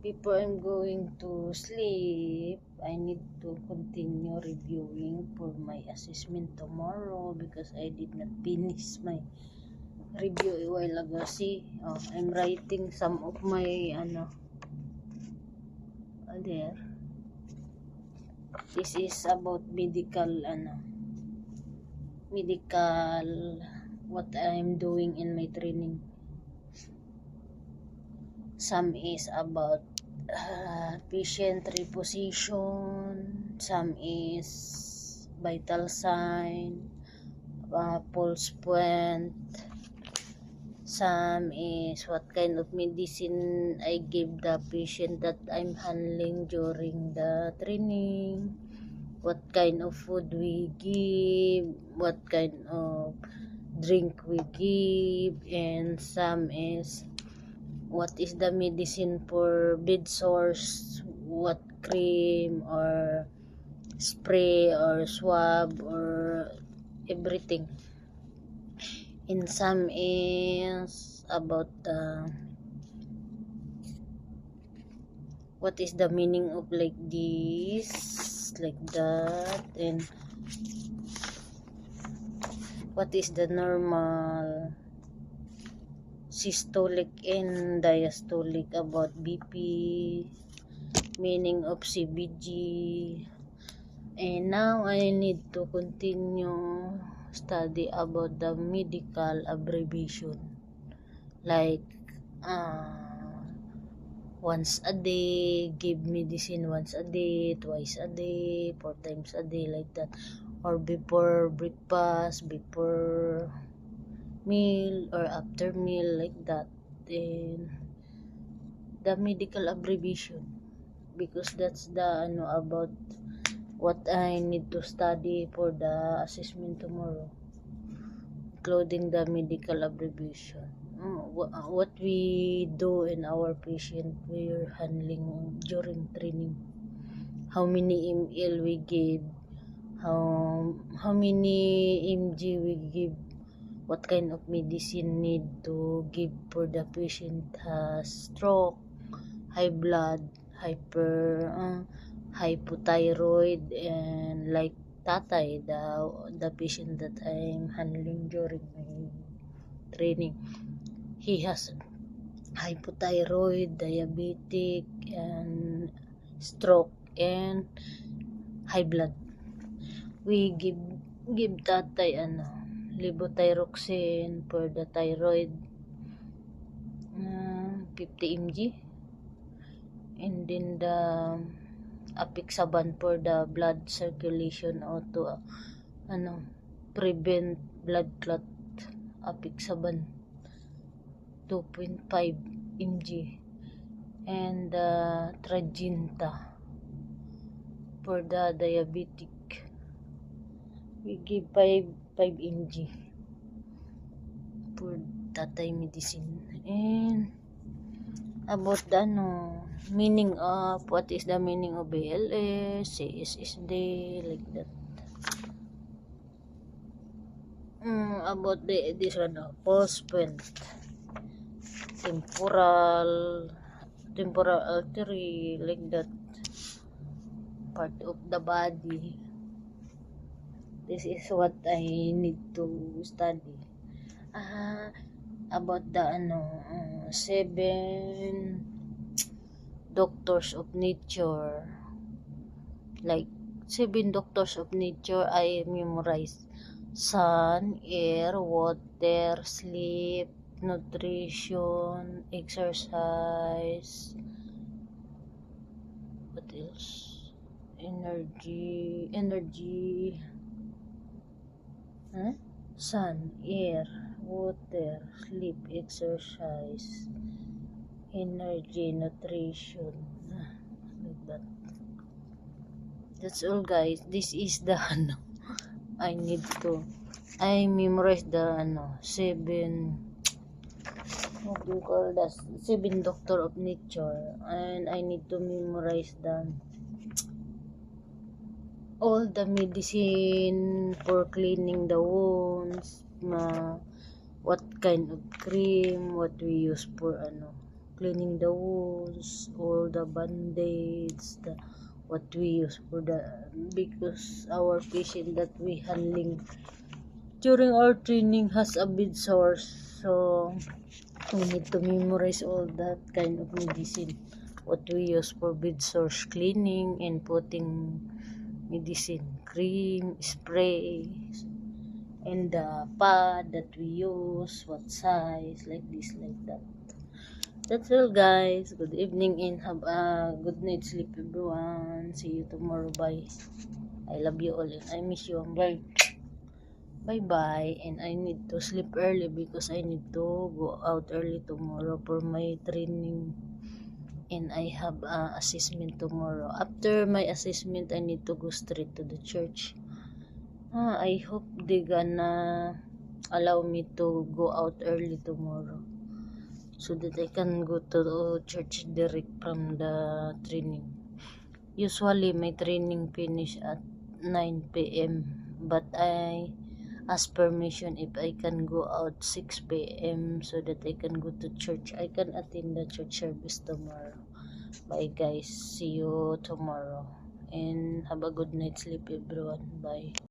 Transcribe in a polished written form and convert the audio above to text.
Before I'm going to sleep, I need to continue reviewing for my assessment tomorrow because I did not finish my review a while ago. See, I'm writing some of my there. This is about medical what I'm doing in my training. Some is about patient reposition, some is vital sign, pulse point, some is what kind of medicine I give the patient that I'm handling during the training, what kind of food we give, what kind of drink we give, and some is what is the medicine for bed sores, what cream or spray or swab or everything. And some is about what is the meaning of like this, like that, and what is the normal systolic and diastolic about BP, meaning of CBG. And now I need to continue study about the medical abbreviation, like once a day, give medicine once a day, twice a day, 4 times a day, like that, or before breakfast, before meal, or after meal, like that. And the medical abbreviation, because that's the about what I need to study for the assessment tomorrow, including the medical abbreviation. What we do in our patient we're handling during training, how many ml we give, how many mg we give, what kind of medicine need to give for the patient has stroke, high blood, hypothyroid, and like tatay, the patient that I'm handling during my training, he has hypothyroid, diabetic, and stroke, and high blood. We give tatay levothyroxine for the thyroid, 50 mg, and then the apixaban for the blood circulation, or to prevent blood clot, apixaban 2.5 mg, and Tradjenta for the diabetic, we give 5 mg for tatay medicine. And about the meaning of what is the meaning of BLS, CSSD, like that. About this one, pulse point, temporal artery, like that, part of the body. This is what I need to study. About the 7 doctors of nature, like 7 doctors of nature I memorize: sun, air, water, sleep, nutrition, exercise, what else, energy, sun, air, water, sleep, exercise, energy, nutrition, like that. That's all, guys. This is the I memorize the 7, what do you call that, 7 doctor of nature, and I need to memorize all the medicine for cleaning the wounds, what kind of cream, what we use for cleaning the wounds, all the band-aids, what we use for the, because our patient that we handling during our training has a bed sores, so we need to memorize all that kind of medicine, what we use for bed sores cleaning and putting medicine, cream, spray, and the pad that we use, what size, like this, like that. That's all, guys. Good evening and have a good night sleep, everyone. See you tomorrow. Bye. I love you all and I miss you. Bye. Bye bye. And I need to sleep early because I need to go out early tomorrow for my training. And I have assessment tomorrow. After my assessment, I need to go straight to the church. I hope they gonna allow me to go out early tomorrow, so that I can go to church direct from the training. Usually my training finish at 9 p.m. but I ask permission if I can go out 6 p.m. so that I can go to church. I can attend the church service tomorrow. Bye guys, see you tomorrow and have a good night sleep, everyone. Bye.